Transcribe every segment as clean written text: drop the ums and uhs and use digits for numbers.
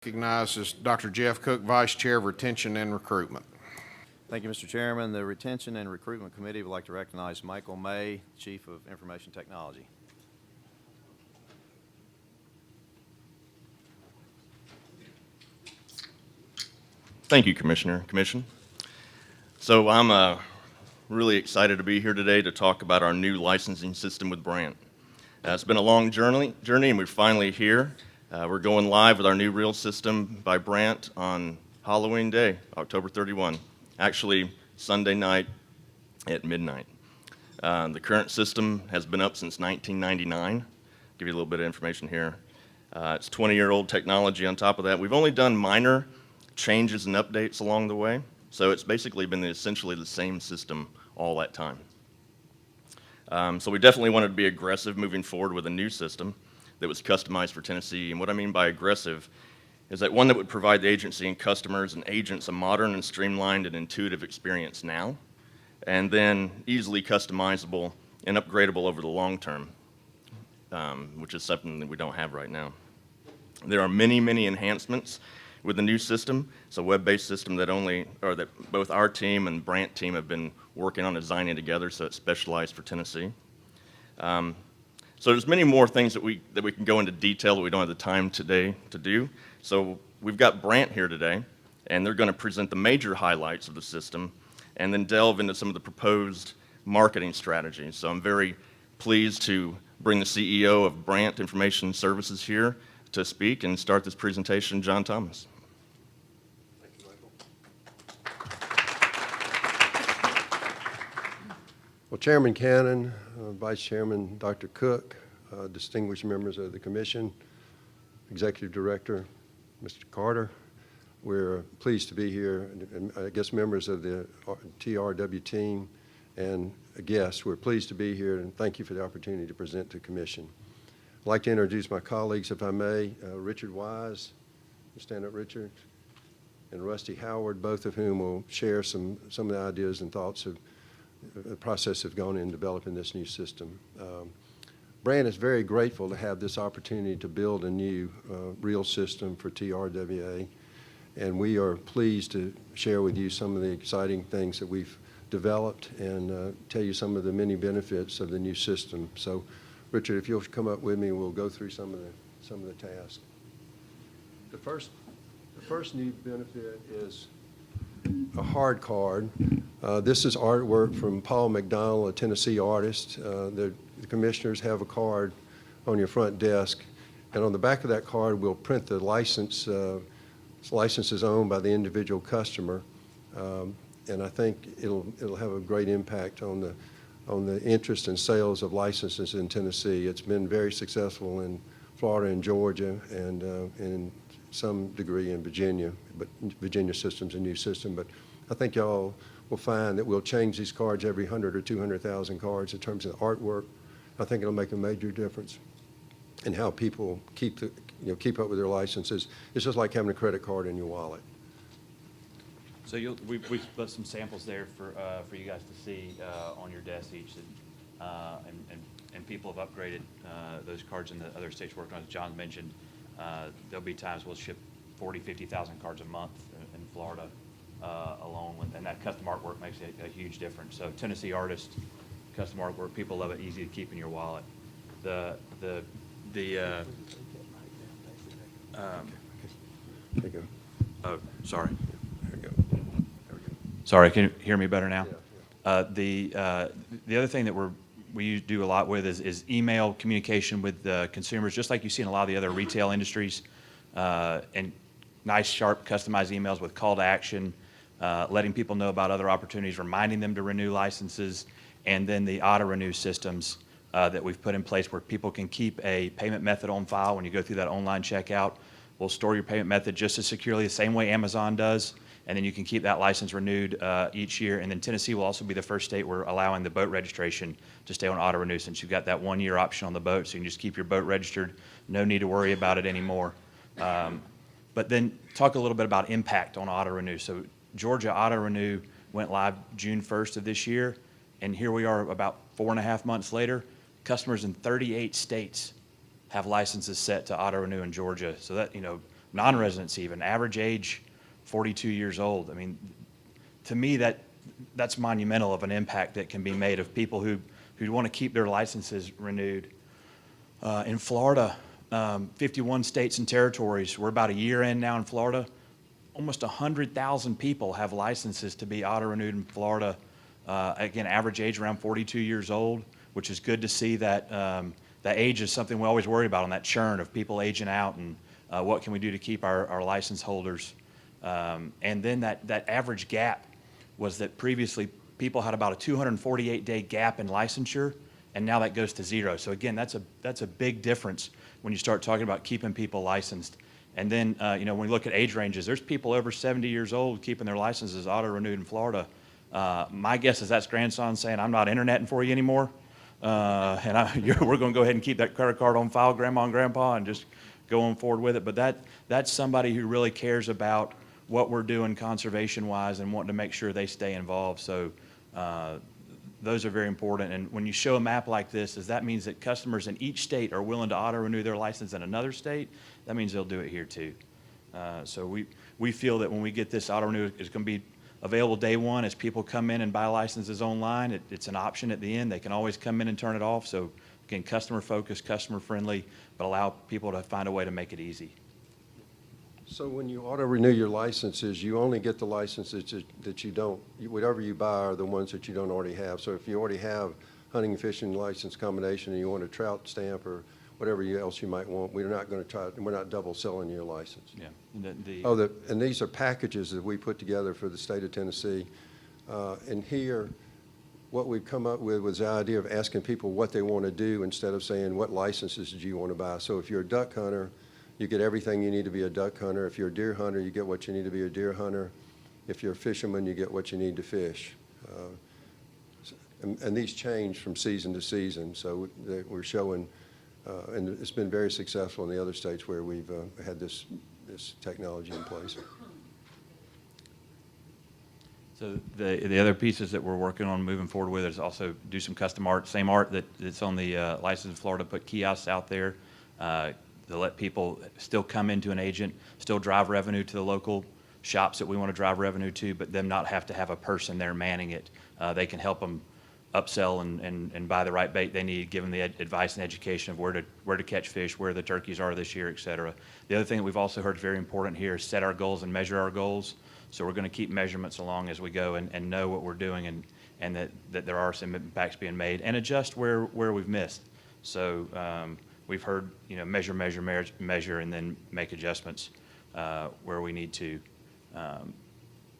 Recognizes Dr. Jeff Cook, Vice Chair of Retention and Recruitment. Thank you, Mr. Chairman. The Retention and Recruitment Committee would like to recognize Michael May, Chief of Information Technology. Thank you, Commission. So I'm really excited to be here today to talk about our new licensing system with Brandt. It's been a long journey, and we're finally here. We're going live with our new reel system by Brandt on Halloween Day, October 31, actually Sunday night at midnight. The current system has been up since 1999. Give you a little bit of information here. It's 20-year-old technology on top of that. We've only done minor changes and updates along the way, so it's basically been essentially the same system all that time. So we definitely wanted to be aggressive moving forward with a new system that was customized for Tennessee. And what I mean by aggressive is that one that would provide the agency and customers and agents a modern and streamlined and intuitive experience now, and then easily customizable and upgradable over the long term, which is something that we don't have right now. There are many enhancements with the new system. It's a web-based system that both our team and Brandt team have been working on designing together, so it's specialized for Tennessee. So there's many more things that we can go into detail that we don't have the time today to do. So we've got Brandt here today, and they're going to present the major highlights of the system and then delve into some of the proposed marketing strategies. So I'm very pleased to bring the CEO of Brandt Information Services here to speak and start this presentation, John Thomas. Thank you, Michael. Well, Chairman Cannon, Vice Chairman Dr. Cook, distinguished members of the Commission, Executive Director Mr. Carter, we're pleased to be here, and I guess members of the TRW team and guests, we're pleased to be here, and thank you for the opportunity to present to the Commission. I'd like to introduce my colleagues, if I may. Richard Wise, stand up, Richard, and Rusty Howard, both of whom will share some of the ideas and thoughts of the process have gone in developing this new system. Brandt is very grateful to have this opportunity to build a new reel system for TRWA, and we are pleased to share with you some of the exciting things that we've developed and tell you some of the many benefits of the new system. So, Richard, if you'll come up with me, we'll go through some of the tasks. The first new benefit is a hard card. This is artwork from Paul McDonald, a Tennessee artist. The commissioners have a card on your front desk, and on the back of that card we'll print the license. License is owned by the individual customer, and I think it'll have a great impact on the interest and sales of licenses in Tennessee. It's been very successful in Florida and Georgia, and in some degree in Virginia, but Virginia system's a new system. But I think y'all will find that we'll change these cards every 100 or 200,000 cards in terms of artwork. I think it'll make a major difference in how people keep up with their licenses. It's just like having a credit card in your wallet. So we've put some samples there for you guys to see on your desk each, and people have upgraded those cards in the other states working on. As John mentioned, there'll be times we'll ship 50,000 cards a month in Florida alone, and that custom artwork makes a huge difference. So Tennessee artist, custom artwork, people love it, easy to keep in your wallet. There you go. Oh, sorry. There you go. Sorry, can you hear me better now? Yeah. The other thing that we do a lot with is email communication with consumers, just like you see in a lot of the other retail industries, and nice, sharp, customized emails with call to action, letting people know about other opportunities, reminding them to renew licenses, and then the auto-renew systems that we've put in place where people can keep a payment method on file when you go through that online checkout. We'll store your payment method just as securely, the same way Amazon does, and then you can keep that license renewed each year. And then Tennessee will also be the first state we're allowing the boat registration to stay on auto renew, since you've got that 1-year option on the boat, so you can just keep your boat registered. No need to worry about it anymore. But then talk a little bit about impact on auto renew. So Georgia auto renew went live June 1st of this year, and here we are about 4.5 months later. Customers in 38 states have licenses set to auto renew in Georgia. So that, non-residents even, average age 42 years old. I mean, to me, that's monumental of an impact that can be made of people who want to keep their licenses renewed. In Florida, 51 states and territories, we're about a year in now in Florida. Almost 100,000 people have licenses to be auto-renewed in Florida. Again, average age around 42 years old, which is good to see that that age is something we always worry about on that churn of people aging out, and what can we do to keep our license holders. And then that average gap was that previously people had about a 248-day gap in licensure, and now that goes to 0. So again, that's a big difference when you start talking about keeping people licensed. And then, you know, when we look at age ranges, there's people over 70 years old keeping their licenses auto-renewed in Florida. My guess is that's grandson saying, I'm not interneting for you anymore, and we're going to go ahead and keep that credit card on file, Grandma and Grandpa, and just go on forward with it. But that's somebody who really cares about what we're doing conservation-wise and wanting to make sure they stay involved. So those are very important. And when you show a map like this, that means that customers in each state are willing to auto-renew their license in another state. That means they'll do it here too. So we feel that when we get this auto-renew, it's going to be available day one. As people come in and buy licenses online, it's an option at the end. They can always come in and turn it off. So again, customer-focused, customer-friendly, but allow people to find a way to make it easy. So when you auto-renew your licenses, you only get the licenses that you don't, whatever you buy are the ones that you don't already have. So if you already have hunting and fishing license combination and you want a trout stamp or whatever else you might want, we're not going to we're not double selling your license. Yeah. And these are packages that we put together for the state of Tennessee. And here, what we've come up with was the idea of asking people what they want to do instead of saying, what licenses do you want to buy? So if you're a duck hunter, you get everything you need to be a duck hunter. If you're a deer hunter, you get what you need to be a deer hunter. If you're a fisherman, you get what you need to fish. And these change from season to season. So we're showing, and it's been very successful in the other states where we've had this technology in place. So the other pieces that we're working on moving forward with is also do some custom art, same art that's on the license in Florida, put kiosks out there to let people still come into an agent, still drive revenue to the local shops that we want to drive revenue to, but them not have to have a person there manning it. They can help them upsell and buy the right bait they need, give them the advice and education of where to catch fish, where the turkeys are this year, et cetera. The other thing that we've also heard is very important here is set our goals and measure our goals. So we're going to keep measurements along as we go and know what we're doing and that there are some impacts being made and adjust where we've missed. So we've heard, you know, measure, and then make adjustments where we need to.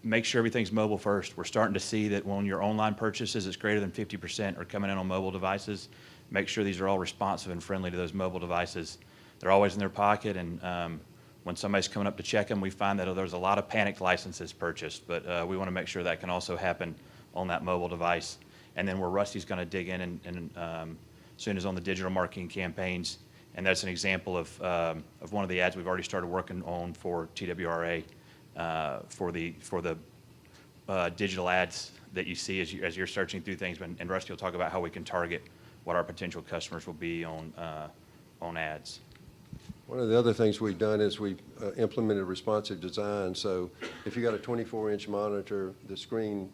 Make sure everything's mobile first. We're starting to see that when your online purchases, it's greater than 50% are coming in on mobile devices. Make sure these are all responsive and friendly to those mobile devices. They're always in their pocket, and when somebody's coming up to check them, we find that there's a lot of panicked licenses purchased, but we want to make sure that can also happen on that mobile device. And then where Rusty's going to dig in and as soon as on the digital marketing campaigns, and that's an example of one of the ads we've already started working on for TWRA. For the digital ads that you see as you're searching through things, and Rusty will talk about how we can target what our potential customers will be on ads. One of the other things we've done is we've implemented responsive design. So if you got a 24-inch monitor, the screen,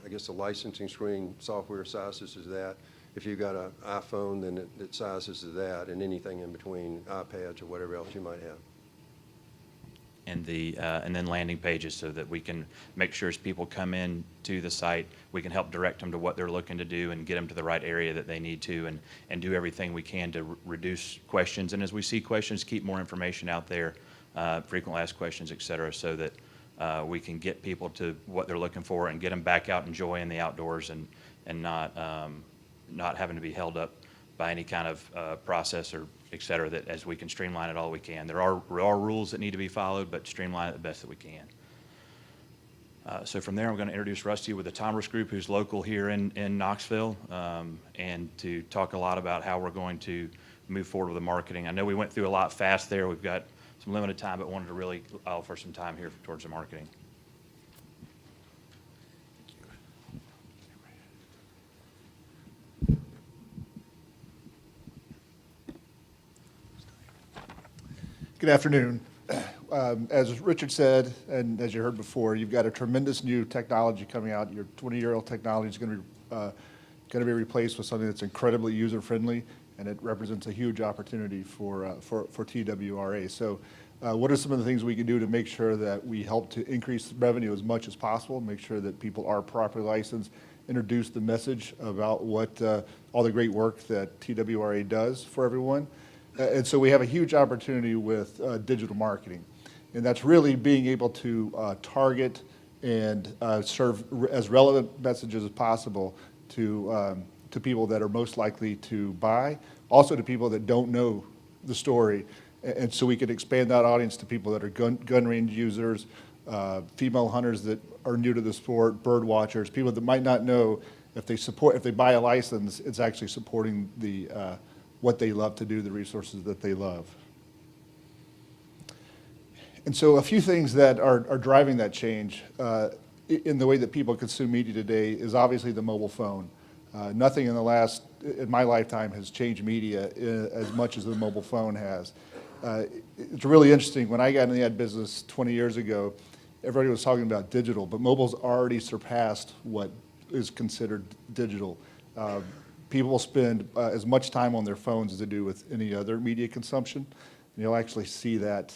I guess the licensing screen software sizes is that. If you've got an iPhone, then it sizes to that, and anything in between, iPads or whatever else you might have. And then landing pages so that we can make sure as people come in to the site, we can help direct them to what they're looking to do and get them to the right area that they need to, and do everything we can to reduce questions. And as we see questions, keep more information out there, frequently asked questions, et cetera, so that we can get people to what they're looking for and get them back out enjoying the outdoors and not having to be held up by any kind of process or et cetera, that as we can streamline it all we can. There are rules that need to be followed, but streamline it the best that we can. So from there, I'm going to introduce Rusty with the Tomers Group, who's local here in Knoxville, and to talk a lot about how we're going to move forward with the marketing. I know we went through a lot fast there. We've got some limited time, but wanted to really offer some time here towards the marketing. Good Good afternoon. As Richard said, and as you heard before, you've got a tremendous new technology coming out. Your 20-year-old technology is going to be replaced with something that's incredibly user-friendly, and it represents a huge opportunity for TWRA. So what are some of the things we can do to make sure that we help to increase revenue as much as possible, make sure that people are properly licensed, introduce the message about what all the great work that TWRA does for everyone. And so we have a huge opportunity with digital marketing. And that's really being able to target and serve as relevant messages as possible to people that are most likely to buy, also to people that don't know the story. And so we could expand that audience to people that are gun range users, female hunters that are new to the sport, bird watchers, people that might not know if they buy a license, it's actually supporting the what they love to do, the resources that they love. And so a few things that are driving that change in the way that people consume media today is obviously the mobile phone. Nothing in my lifetime has changed media as much as the mobile phone has. It's really interesting. When I got in the ad business 20 years ago, everybody was talking about digital, but mobile's already surpassed what is considered digital. People spend as much time on their phones as they do with any other media consumption. And you'll actually see that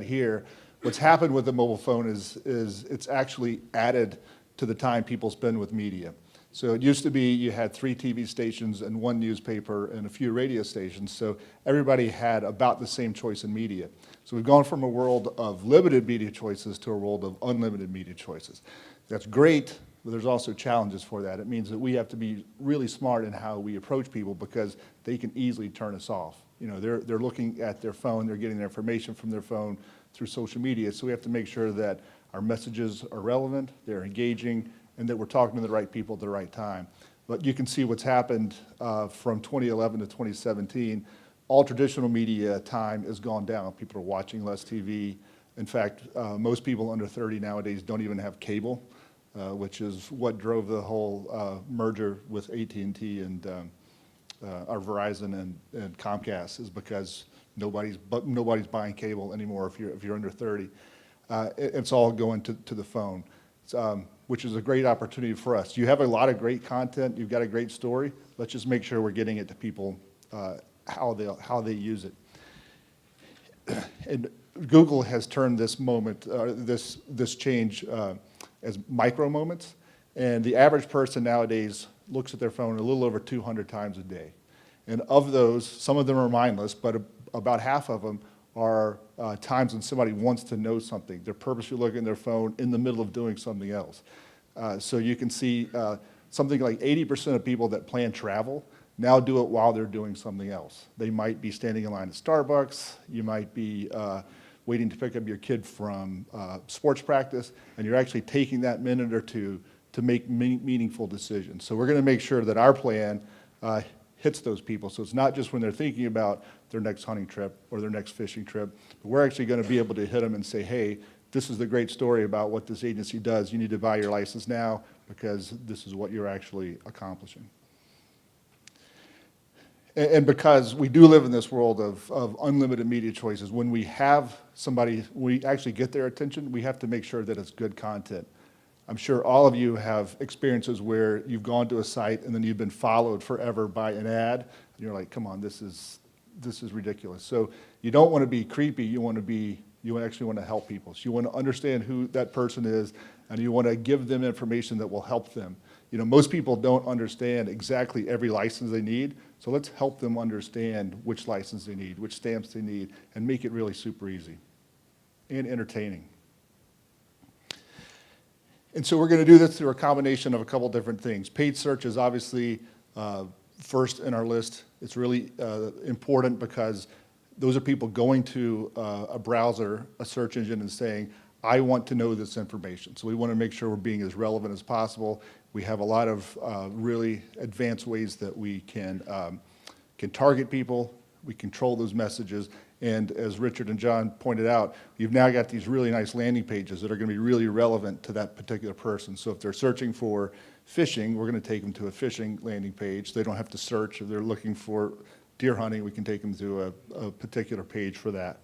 here. What's happened with the mobile phone is it's actually added to the time people spend with media. So it used to be you had 3 TV stations and 1 newspaper and a few radio stations, so everybody had about the same choice in media. So we've gone from a world of limited media choices to a world of unlimited media choices. That's great, but there's also challenges for that. It means that we have to be really smart in how we approach people because they can easily turn us off. You know, they're looking at their phone, they're getting their information from their phone through social media, so we have to make sure that our messages are relevant, they're engaging, and that we're talking to the right people at the right time. But you can see what's happened from 2011 to 2017. All traditional media time has gone down. People are watching less TV. In fact, most people under 30 nowadays don't even have cable, which is what drove the whole merger with AT&T and our Verizon and Comcast, is because nobody's buying cable anymore if you're under 30. It's all going to the phone. Which is a great opportunity for us. You have a lot of great content, you've got a great story, let's just make sure we're getting it to people how they use it. And Google has turned this moment, this change as micro moments, and the average person nowadays looks at their phone a little over 200 times a day. And of those, some of them are mindless, but about half of them are times when somebody wants to know something. They're purposely looking at their phone in the middle of doing something else. So you can see something like 80% of people that plan travel now do it while they're doing something else. They might be standing in line at Starbucks, you might be waiting to pick up your kid from sports practice, and you're actually taking that minute or two to make meaningful decisions. So we're gonna make sure that our plan hits those people. So it's not just when they're thinking about their next hunting trip or their next fishing trip, but we're actually going to be able to hit them and say, hey, this is the great story about what this agency does. You need to buy your license now because this is what you're actually accomplishing. And because we do live in this world of unlimited media choices, when we have somebody, we actually get their attention, we have to make sure that it's good content. I'm sure all of you have experiences where you've gone to a site and then you've been followed forever by an ad. And you're like, come on, this is ridiculous. So you don't want to be creepy. You actually want to help people. So you want to understand who that person is, and you want to give them information that will help them. You know, most people don't understand exactly every license they need. So let's help them understand which license they need, which stamps they need, and make it really super easy and entertaining. And so we're going to do this through a combination of a couple different things. Paid search is obviously first in our list. It's really important because those are people going to a browser, a search engine, and saying, I want to know this information. So we want to make sure we're being as relevant as possible. We have a lot of really advanced ways that we can target people. We control those messages. And as Richard and John pointed out, you've now got these really nice landing pages that are going to be really relevant to that particular person. So if they're searching for fishing, we're going to take them to a fishing landing page. They don't have to search. If they're looking for deer hunting, we can take them to a particular page for that.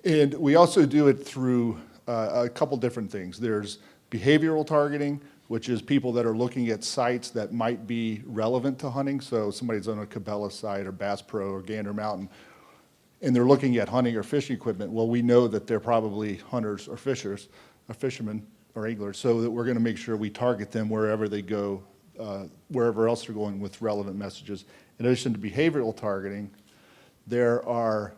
And we also do it through a couple different things. There's behavioral targeting, which is people that are looking at sites that might be relevant to hunting. So somebody's on a Cabela site or Bass Pro or Gander Mountain, and they're looking at hunting or fishing equipment. Well, we know that they're probably hunters or fishers, or fishermen or anglers, so that we're going to make sure we target them wherever they go, wherever else they're going with relevant messages. In addition to behavioral targeting, there are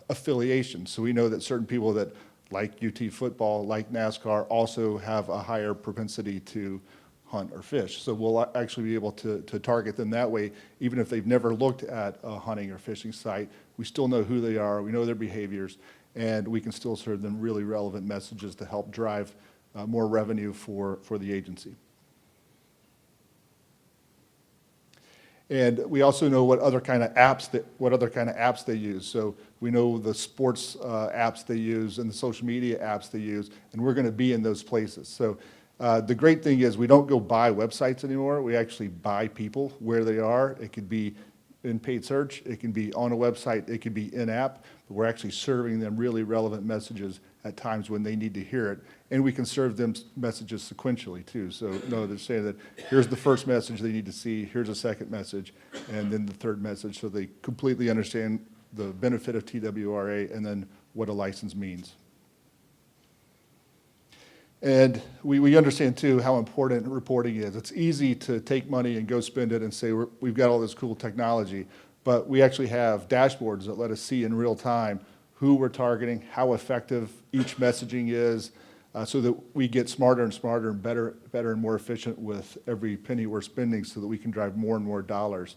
affiliations. So we know that certain people that like UT football, like NASCAR, also have a higher propensity to hunt or fish. So we'll actually be able to target them that way. Even if they've never looked at a hunting or fishing site, we still know who they are, we know their behaviors, and we can still serve them really relevant messages to help drive more revenue for the agency. And we also know what other kind of apps they use. So we know the sports apps they use and the social media apps they use, and we're going to be in those places. So the great thing is we don't go buy websites anymore. We actually buy people where they are. It could be in paid search, it can be on a website, it could be in-app, but we're actually serving them really relevant messages at times when they need to hear it. And we can serve them messages sequentially too. So no, they're saying that here's the first message they need to see, here's a second message, and then the third message, so they completely understand the benefit of TWRA and then what a license means. And we understand too how important reporting is. It's easy to take money and go spend it and say we've got all this cool technology, but we actually have dashboards that let us see in real time who we're targeting, how effective each messaging is, so that we get smarter and smarter and better and more efficient with every penny we're spending, so that we can drive more and more dollars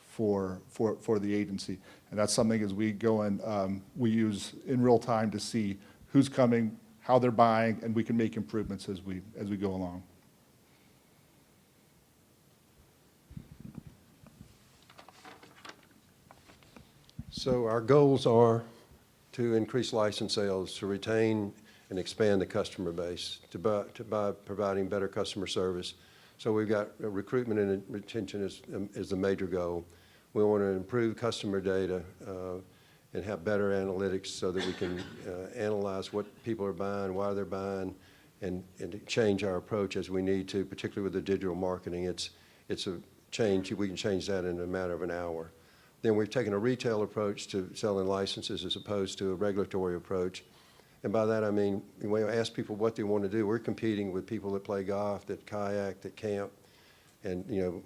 for the agency. And that's something as we go and we use in real time to see who's coming, how they're buying, and we can make improvements as we go along. So our goals are to increase license sales, to retain and expand the customer base, by providing better customer service. So we've got recruitment and retention is the major goal. We want to improve customer data and have better analytics so that we can analyze what people are buying, why they're buying, and change our approach as we need to, particularly with the digital marketing. It's a change. We can change that in a matter of an hour. Then we've taken a retail approach to selling licenses as opposed to a regulatory approach. And by that I mean, when we ask people what they want to do, we're competing with people that play golf, that kayak, that camp, and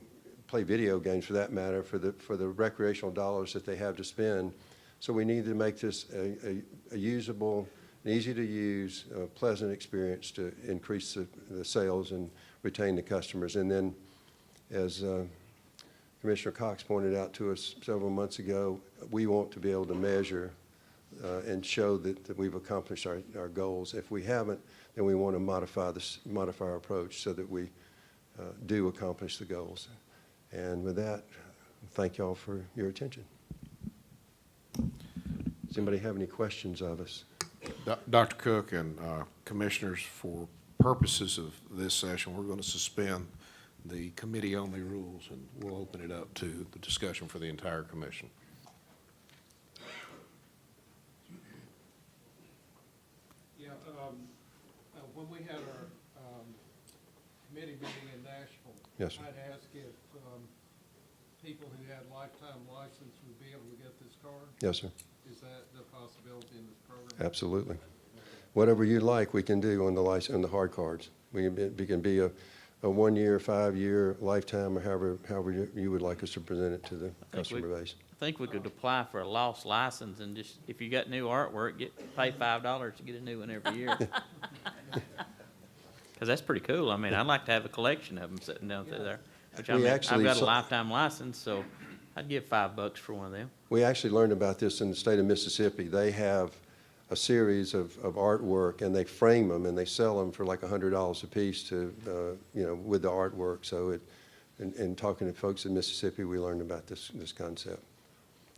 play video games for that matter, for the recreational dollars that they have to spend. So we need to make this a usable, easy to use, pleasant experience to increase the sales and retain the customers. And then, as Commissioner Cox pointed out to us several months ago, we want to be able to measure and show that we've accomplished our goals. If we haven't, then we want to modify our approach so that we do accomplish the goals. And with that, thank you all for your attention. Does anybody have any questions of us? Dr. Cook and Commissioners, for purposes of this session, we're going to suspend the committee-only rules, and we'll open it up to the discussion for the entire commission. Yeah, when we had our committee meeting in Nashville, Yes, sir. I'd ask if people who had lifetime license would be able to get this card. Yes, sir. Is that the possibility in this program? Absolutely. Whatever you like, we can do on the hard cards. We can be a 1 year, 5 year, lifetime, or however you would like us to present it to the customer base. I think we could apply for a lost license and just, if you got new artwork, pay $5 to get a new one every year. Because that's pretty cool. I mean, I'd like to have a collection of them sitting down through there. Which I mean, I've got a lifetime license, so I'd give $5 for one of them. We actually learned about this in the state of Mississippi. They have a series of artwork, and they frame them and they sell them for like $100 a piece to, with the artwork. So in talking to folks in Mississippi, we learned about this concept.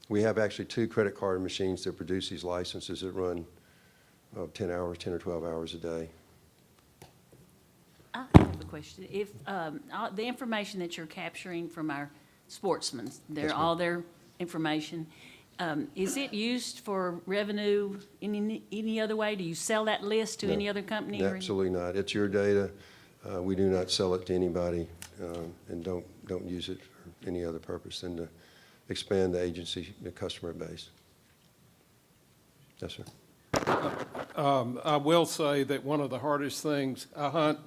We have actually 2 credit card machines that produce these licenses that run 10 or 12 hours a day. I have a question. If the information that you're capturing from our sportsmen, Yes, ma'am. all their information, Is it used for revenue in any other way? Do you sell that list to No. any other company? or any- Absolutely not. It's your data. We do not sell it to anybody, and don't use it for any other purpose than to expand the agency, the customer base. Yes, sir. I will say that one of the hardest things, I hunt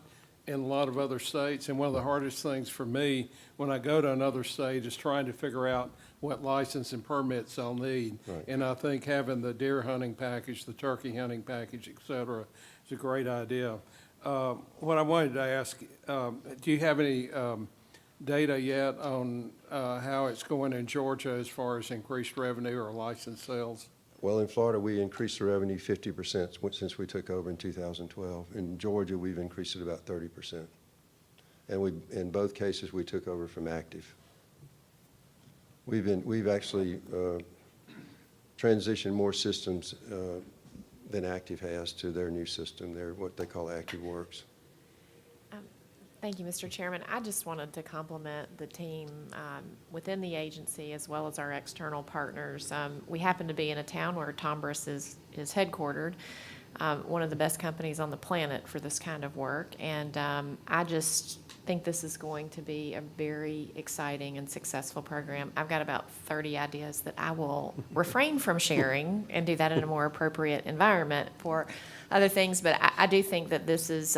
in a lot of other states, and one of the hardest things for me when I go to another state is trying to figure out what license and permits I'll need. Right. And I think having the deer hunting package, the turkey hunting package, et cetera, is a great idea. What I wanted to ask, do you have any data yet on how it's going in Georgia as far as increased revenue or license sales? Well, in Florida, we increased the revenue 50% since we took over in 2012. In Georgia, we've increased it about 30%. And in both cases, we took over from Active. We've actually transitioned more systems than Active has to their new system. They're what they call ActiveWorks. Thank you, Mr. Chairman. I just wanted to compliment the team within the agency as well as our external partners. We happen to be in a town where Tombras is headquartered, one of the best companies on the planet for this kind of work. And I just think this is going to be a very exciting and successful program. I've got about 30 ideas that I will refrain from sharing and do that in a more appropriate environment for other things. But I do think that this is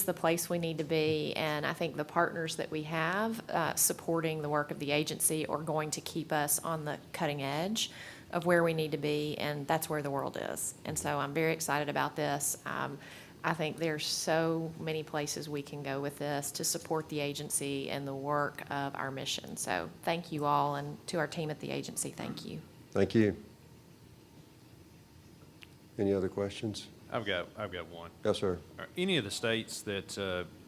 the place we need to be, and I think the partners that we have supporting the work of the agency are going to keep us on the cutting edge of where we need to be, and that's where the world is. And so I'm very excited about this. I think there's so many places we can go with this to support the agency and the work of our mission. So thank you all, and to our team at the agency, thank you. Thank you. Any other questions? I've got one. Yes, sir. Are any of the states that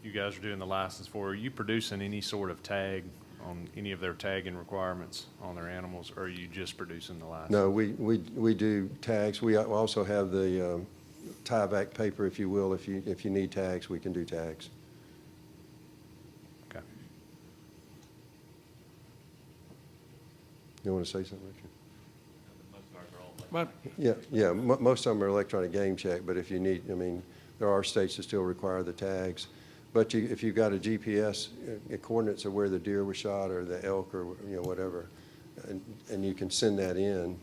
you guys are doing the license for, are you producing any sort of tag on any of their tagging requirements on their animals, or are you just producing the license? No, we do tags. We also have the tie-back paper, if you will. If you need tags, we can do tags. Okay. You want to say something, Richard? But Yeah, most of them are electronic game check, but if you need, I mean, there are states that still require the tags. But if you've got a GPS coordinates of where the deer was shot or the elk or, whatever, and you can send that in,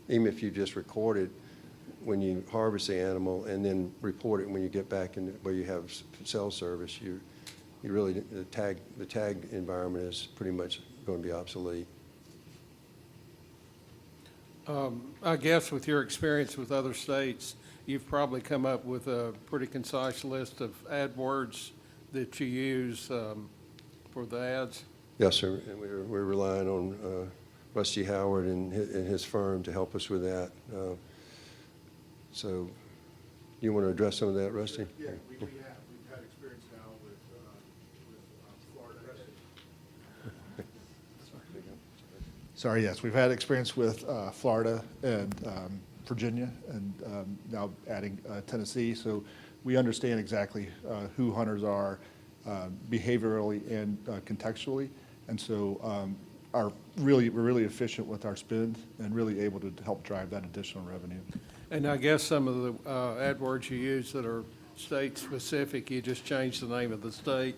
even if you just record it when you harvest the animal and then report it when you get back in where you have cell service, you really, the tag environment is pretty much going to be obsolete. I guess with your experience with other states, you've probably come up with a pretty concise list of ad words that you use for the ads. Yes, sir. And we're relying on Rusty Howard and his firm to help us with that. So you want to address some of that, Rusty? Yeah, we have. We've had experience now with Florida. Sorry, yes, we've had experience with Florida and Virginia, and now adding Tennessee. So we understand exactly who hunters are behaviorally and contextually, and so we're really efficient with our spend and really able to help drive that additional revenue. And I guess some of the AdWords you use that are state-specific, you just change the name of the state.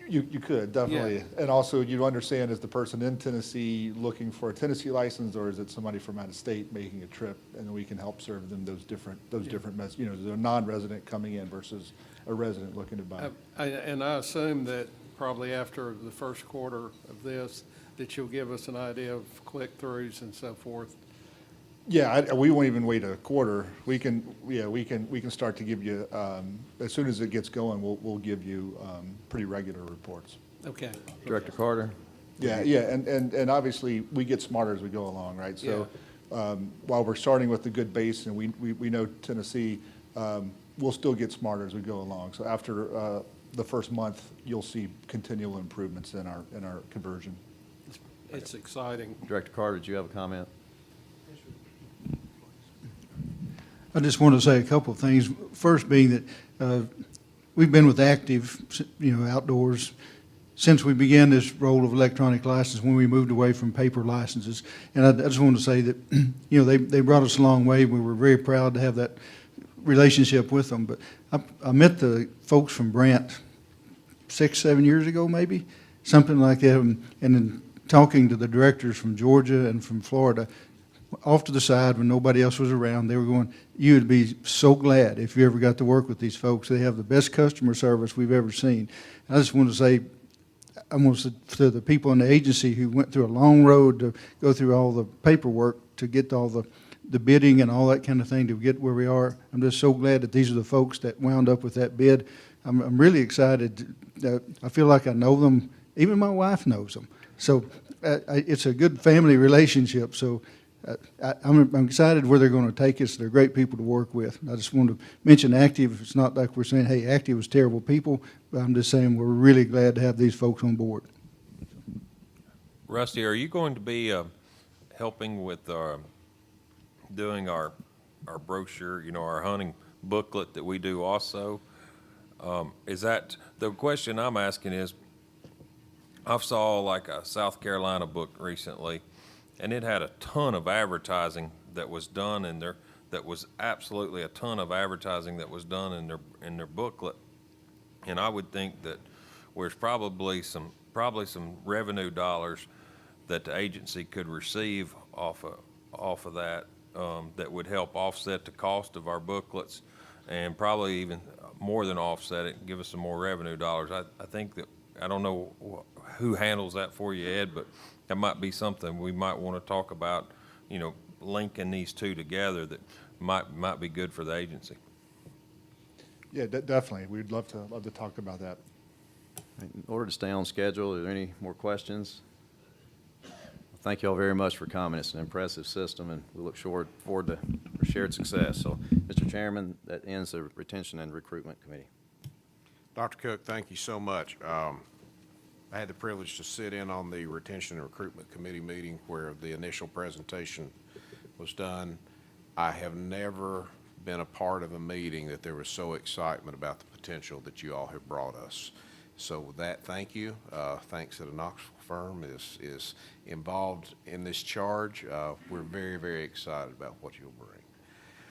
You could, definitely. Yeah. And also, you understand, is the person in Tennessee looking for a Tennessee license, or is it somebody from out of state making a trip? And we can help serve them those different they're non-resident coming in versus a resident looking to buy. And I assume that probably after the first quarter of this, that you'll give us an idea of click-throughs and so forth. Yeah, we won't even wait a quarter. We can start to give you, as soon as it gets going, we'll give you pretty regular reports. Okay. Director Carter? Yeah, and obviously, we get smarter as we go along, right? So while we're starting with the good base, and we know Tennessee, we'll still get smarter as we go along. So after the first month, you'll see continual improvements in our conversion. It's exciting. Director Carter, did you have a comment? I just want to say a couple of things. First being that we've been with Active, outdoors since we began this role of electronic license, when we moved away from paper licenses. And I just wanted to say that, you know, they brought us a long way. We were very proud to have that relationship with them. But I met the folks from Brandt 6, 7 years ago, maybe, something like that. And then talking to the directors from Georgia and from Florida, off to the side when nobody else was around, they were going, you would be so glad if you ever got to work with these folks. They have the best customer service we've ever seen. I just want to say, I want to the people in the agency who went through a long road to go through all the paperwork to get all the bidding and all that kind of thing to get where we are. I'm just so glad that these are the folks that wound up with that bid. I'm really excited. I feel like I know them. Even my wife knows them. So it's a good family relationship. So I'm excited where they're going to take us. They're great people to work with. I just want to mention Active. It's not like we're saying, hey, Active was terrible people, but I'm just saying we're really glad to have these folks on board. Rusty, are you going to be helping with doing our brochure, you know, our hunting booklet that we do also? Is that, the question I'm asking is, I saw like a South Carolina book recently, and it had a ton of advertising that was done in there, that was absolutely a ton of advertising that was done in their booklet. And I would think that there's probably some revenue dollars that the agency could receive off of that, that would help offset the cost of our booklets, and probably even more than offset it and give us some more revenue dollars. I think that, I don't know who handles that for you, Ed, but that might be something we might want to talk about, you know, linking these two together that might be good for the agency. Yeah, definitely. We'd love to talk about that. In order to stay on schedule, are there any more questions? Thank you all very much for coming. It's an impressive system, and we look forward to shared success. So, Mr. Chairman, that ends the Retention and Recruitment Committee. Dr. Cook, thank you so much. I had the privilege to sit in on the Retention and Recruitment Committee meeting where the initial presentation was done. I have never been a part of a meeting that there was so excitement about the potential that you all have brought us. So with that, thank you. Thanks that a Knoxville firm is involved in this charge. We're very, very excited about what you'll bring.